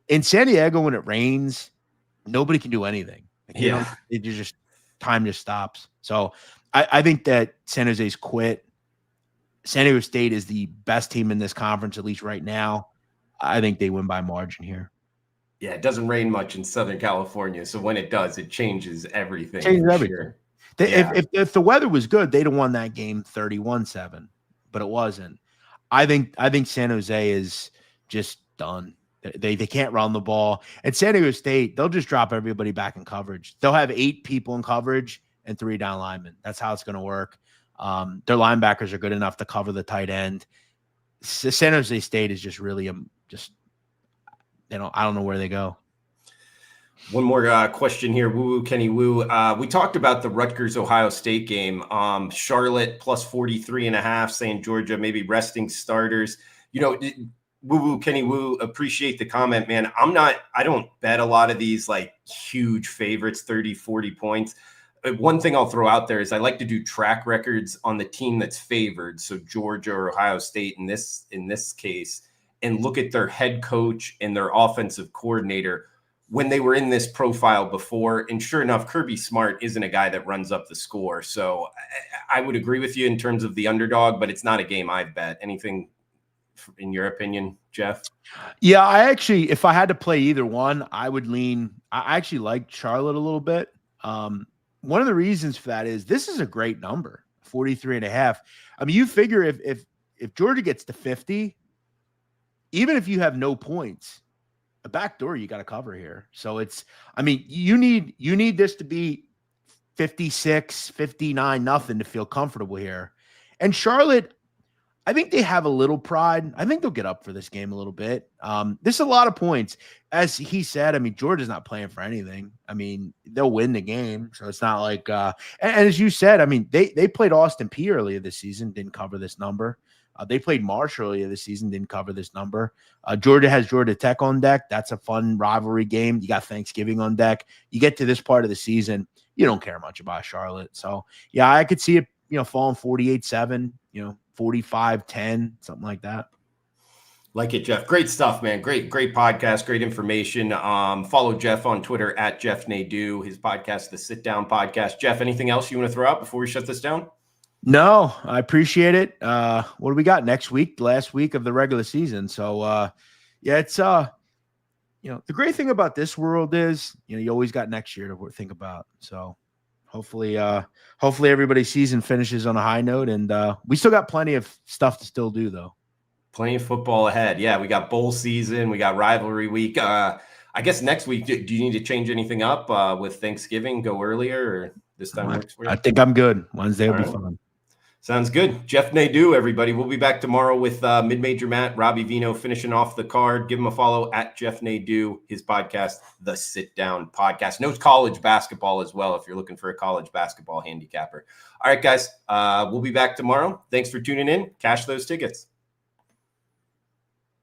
B: In San Diego, when it rains, nobody can do anything. Time just stops. So I think that San Jose's quit. San Diego State is the best team in this conference, at least right now. I think they win by margin here.
A: Yeah, it doesn't rain much in Southern California. So when it does, it changes everything.
B: Sure. If the weather was good, they'd have won that game 31-7. But it wasn't. I think San Jose is just done. They can't run the ball. At San Diego State, they'll just drop everybody back in coverage. They'll have 8 people in coverage and 3 down linemen. That's how it's going to work. Their linebackers are good enough to cover the tight end. San Jose State is just really I don't know where they go.
A: One more question here. Woo woo, Kenny Woo. We talked about the Rutgers Ohio State game. Charlotte plus 43.5, saying Georgia maybe resting starters. Woo woo, Kenny Woo. Appreciate the comment, man. I don't bet a lot of these like huge favorites, 30, 40 points. One thing I'll throw out there is I like to do track records on the team that's favored. So Georgia or Ohio State in this case, and look at their head coach and their offensive coordinator when they were in this profile before. And sure enough, Kirby Smart isn't a guy that runs up the score. So I would agree with you in terms of the underdog, but it's not a game I've bet. Anything in your opinion, Jeff?
B: Yeah, if I had to play either one, I would lean. I actually like Charlotte a little bit. One of the reasons for that is this is a great number, 43.5. I mean, you figure if Georgia gets to 50, even if you have no points, a backdoor you got to cover here. So you need this to be 56, 59, nothing to feel comfortable here. And Charlotte, I think they have a little pride. I think they'll get up for this game a little bit. This is a lot of points. As he said, I mean, Georgia's not playing for anything. I mean, they'll win the game. So it's not like and as you said, I mean, they played Austin Peay earlier this season, didn't cover this number. They played Marsh earlier this season, didn't cover this number. Georgia has Georgia Tech on deck. That's a fun rivalry game. You got Thanksgiving on deck. You get to this part of the season, you don't care much about Charlotte. So, yeah, I could see it, falling 48-7, 45-10, something like that.
A: Like it, Jeff. Great stuff, man. Great podcast, great information. Follow Jeff on Twitter at Jeff Nadeau, his podcast, The Sit Down Podcast. Jeff, anything else you want to throw out before we shut this down?
B: No, I appreciate it. What do we got next week? Last week of the regular season. So, it's the great thing about this world is, you always got next year to think about. So hopefully everybody's season finishes on a high note, and we still got plenty of stuff to still do though.
A: Plenty of football ahead. Yeah, we got bowl season, we got rivalry week. I guess next week, do you need to change anything up with Thanksgiving? Go earlier, or this time works for you?
B: I think I'm good. Wednesday will be fun.
A: Sounds good. Jeff Nadeau, everybody. We'll be back tomorrow with Mid-Major Matt, Robbie Vino finishing off the card. Give him a follow at Jeff Nadeau, his podcast, The Sit Down Podcast. Knows college basketball as well if you're looking for a college basketball handicapper. All right, guys. We'll be back tomorrow. Thanks for tuning in. Cash those tickets.